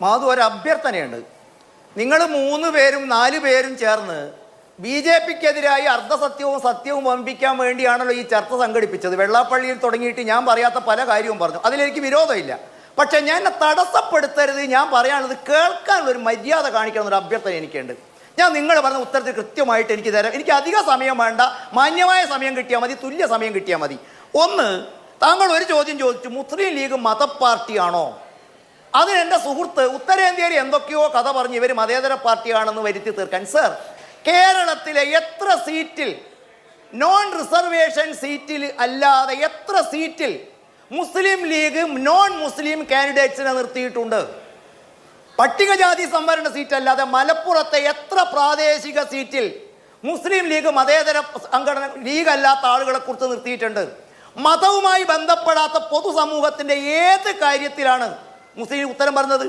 മാധു, ഒരു അഭ്യർത്ഥനയുണ്ട്. നിങ്ങൾ 3 പേരും 4 പേരും ചേർന്ന് BJP-ക്കെതിരായി അർദ്ധസത്യവും സത്യവും വമ്പിക്കാൻ വേണ്ടിയാണല്ലോ ഈ ചർച്ച സംഘടിപ്പിച്ചത്. വെള്ളാപ്പള്ളിയിൽ തുടങ്ങിയിട്ട് ഞാൻ പറയാത്ത പല കാര്യവും പറഞ്ഞു. അതിലെനിക്ക് വിരോധമില്ല. പക്ഷെ ഞാൻ തടസ്സപ്പെടുത്തരുത്. ഞാൻ പറയാനുള്ളത് കേൾക്കാനുള്ളൊരു മര്യാദ കാണിക്കണം എന്നൊരു അഭ്യർത്ഥന എനിക്കുണ്ട്. ഞാൻ നിങ്ങൾ പറഞ്ഞ ഉത്തരത്തിൽ കൃത്യമായിട്ട് എനിക്ക് തരാം. എനിക്ക് അധിക സമയം വേണ്ട, മാന്യമായ സമയം കിട്ടിയാൽ മതി, തുല്യ സമയം കിട്ടിയാൽ മതി. ഒന്ന്, താങ്കൾ ഒരു ചോദ്യം ചോദിച്ചു, മുസ്ലിം ലീഗ് മതപാർട്ടിയാണോ? അതിന് എൻ്റെ സുഹൃത്ത് ഉത്തരേന്ത്യയിൽ എന്തൊക്കെയോ കഥ പറഞ്ഞ് ഇവർ മതേതര പാർട്ടിയാണെന്ന് വരുത്തി തീർക്കാൻ. സർ, കേരളത്തിലെ എത്ര സീറ്റിൽ, നോൺ റിസർവേഷൻ സീറ്റിൽ അല്ലാതെ എത്ര സീറ്റിൽ മുസ്ലിം ലീഗ് നോൺ മുസ്ലിം കാൻഡിഡേറ്റ്സിനെ നിർത്തിയിട്ടുണ്ട്? പട്ടികജാതി സംവരണ സീറ്റ് അല്ലാതെ മലപ്പുറത്തെ എത്ര പ്രാദേശിക സീറ്റിൽ മുസ്ലിം ലീഗ് മതേതര സംഘടന ലീഗ് അല്ലാത്ത ആളുകളെ കുറിച്ച് നിർത്തിയിട്ടുണ്ട്? മതവുമായി ബന്ധപ്പെടാത്ത പൊതുസമൂഹത്തിൻ്റെ ഏത് കാര്യത്തിലാണ് മുസ്ലിം ഉത്തരം പറഞ്ഞത്?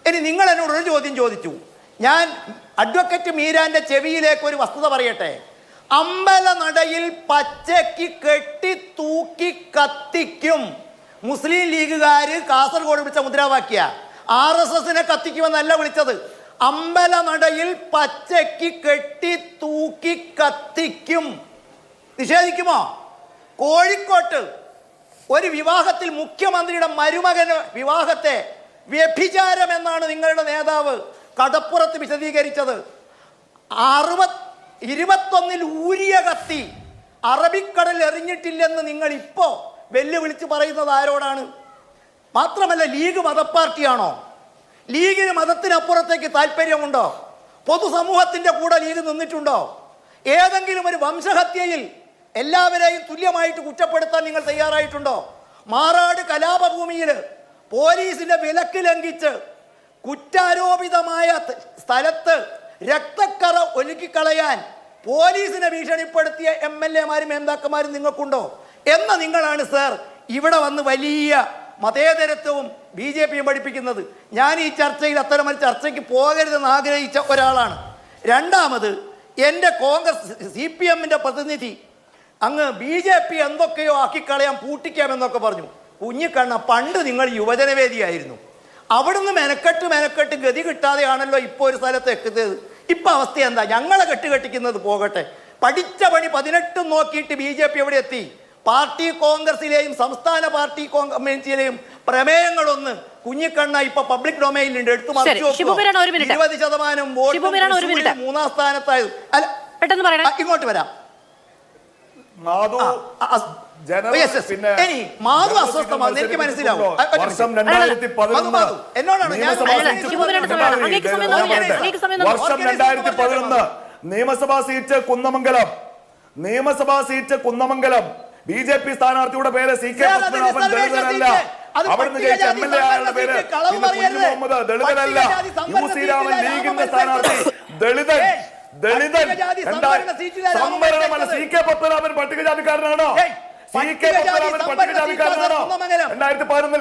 ഇനി നിങ്ങൾ എന്നോട് ഒരു ചോദ്യം ചോദിച്ചു. ഞാൻ അഡ്വക്കേറ്റ് മീരാന്റെ ചെവിയിലേക്ക് ഒരു വസ്തുത പറയട്ടെ. അമ്പലനടയിൽ പച്ചയ്ക്ക് കെട്ടി തൂക്കി കത്തിക്കും മുസ്ലിം ലീഗുകാര് കാസർഗോഡ് വിളിച്ച മുദ്രാവാക്യ. RSSനെ കത്തിക്കുമെന്നല്ല വിളിച്ചത്. അമ്പലനടയിൽ പച്ചയ്ക്ക് കെട്ടി തൂക്കി കത്തിക്കും. നിഷേധിക്കുമോ? കോഴിക്കോട്ട് ഒരു വിവാഹത്തിൽ മുഖ്യമന്ത്രിയുടെ മരുമകന് വിവാഹത്തെ വ്യഭിചാരം എന്നാണ് നിങ്ങളുടെ നേതാവ് കടപ്പുറത്ത് വിശദീകരിച്ചത്. 21 ഊരിയ കത്തി അറബിക്കടൽ എറിഞ്ഞിട്ടില്ലെന്ന് നിങ്ങൾ ഇപ്പോ വെല്ലുവിളിച്ച് പറയുന്നത് ആരോടാണ്? മാത്രമല്ല, ലീഗ് മതപ്പാർട്ടിയാണോ? ലീഗിന് മതത്തിനപ്പുറത്തേക്ക് താല്പര്യമുണ്ടോ? പൊതുസമൂഹത്തിന്റെ കൂടെ ലീഗ് നിന്നിട്ടുണ്ടോ? ഏതെങ്കിലും ഒരു വംശഹത്യയിൽ എല്ലാവരെയും തുല്യമായിട്ട് കുറ്റപ്പെടുത്താൻ നിങ്ങൾ തയ്യാറായിട്ടുണ്ടോ? മാറാട് കലാപഭൂമിയിൽ പോലീസിന്റെ വിലക്ക് ലംഘിച്ച് കുറ്റാരോപിതമായ സ്ഥലത്ത് രക്തക്കറ ഒലുക്കിക്കളയാൻ പോലീസിനെ ഭീഷണിപ്പെടുത്തിയ MLA-മാരും MPമാരും നിങ്ങൾക്കുണ്ടോ? എന്ന നിങ്ങളാണ് സർ ഇവിടെ വന്ന് വലിയ മതേതരത്വവും BJP-യും പഠിപ്പിക്കുന്നത്. ഞാൻ ഈ ചർച്ചയിൽ അത്തരമൊരു ചർച്ചയ്ക്ക് പോകരുതെന്ന് ആഗ്രഹിച്ച ഒരാളാണ്. രണ്ടാമത്, എൻ്റെ കോൺഗ്രസ് CPM-ന്റെ പ്രതിനിധി അങ്ങ് BJP എന്തൊക്കെയോ ആക്കിക്കളയാൻ പൂട്ടിക്കാമെന്നൊക്കെ പറഞ്ഞു. കുഞ്ഞിക്കണ്ണ, പണ്ട് നിങ്ങൾ യുവജനവേദിയായിരുന്നു. അവിടുന്ന് മെനക്കെട്ട് ഗതി കിട്ടാതെയാണല്ലോ ഇപ്പോൾ ഒരു സ്ഥലത്ത് എത്തുന്നത്. ഇപ്പം അവസ്ഥ എന്താ? ഞങ്ങളെ കെട്ടുകെട്ടിക്കുന്നത് പോകട്ടെ. പഠിച്ച പണി 18 നോക്കിയിട്ട് BJP എവിടെ എത്തി? പാർട്ടി കോൺഗ്രസിലെയും സംസ്ഥാന പാർട്ടി കമ്മിറ്റിയിലെയും പ്രമേയങ്ങളൊന്ന് കുഞ്ഞിക്കണ്ണ ഇപ്പൊ പബ്ലിക് ഡൊമൈനിലുണ്ട്. എടുത്തു മറിച്ചു 20% വോട്ട് 3-ാം സ്ഥാനത്തായത്. അല്ല, ഇങ്ങോട്ട് വരാം. മാധു അസ്വസ്ഥമാണ്, എനിക്ക് മനസ്സിലാവും. എന്നോടാണ് വർഷം 2011 നിയമസഭാ സീറ്റ് കുന്നമംഗലം BJP സ്ഥാനാർത്ഥിയുടെ പേര് CK പത്മനാഭൻ ദളിതനല്ല. അവിടുന്ന് ജയിച്ച MLA ആളുടെ പേര് മുഹമ്മദ് ദളിതനല്ല. UC രാമൻ ലീഗിന്റെ സ്ഥാനാർത്ഥി ദളിതൻ. സംവരണമല്ല. CK പത്മനാഭൻ പട്ടികജാതിക്കാരനാണോ? CK പത്മനാഭൻ പട്ടികജാതിക്കാരനാണോ? 2011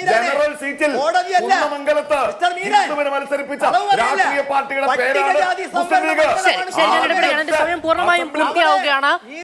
ജനറൽ സീറ്റിൽ കുന്നമംഗലത്ത് മത്സരിപ്പിച്ച രാഷ്ട്രീയ പാർട്ടിയുടെ പേരാണ് മുസ്ലിം ലീഗ്. പൂർണ്ണമായും പൂർത്തിയാവുകയാണ്.